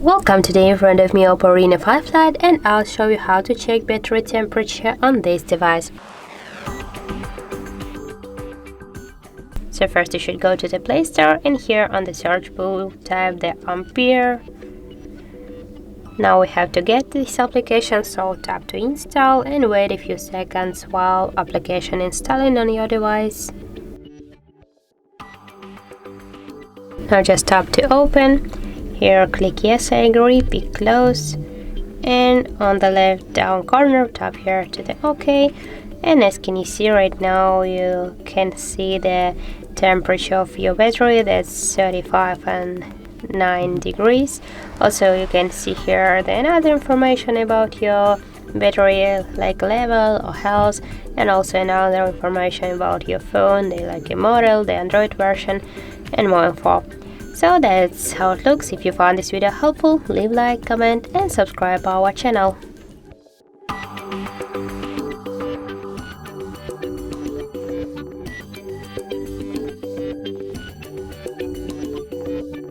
Welcome, today in front of me OPPO Reno 5 Lite, and I'll show you how to check battery temperature on this device. So first you should go to the Play Store, and here on the search bar type the Ampere. Now we have to get this application, so tap to install and wait a few seconds while application installing on your device. Now just tap to open. Here click yes, I agree, pick close, and on the left down corner tap here to the OK. And as can you see right now, you can see the temperature of your battery, that's 35.9 degrees. Also you can see here the another information about your battery, like level or health, and also another information about your phone, like a model, the Android version, and more info. So that's how it looks. If you found this video helpful, leave a like, comment and subscribe our channel.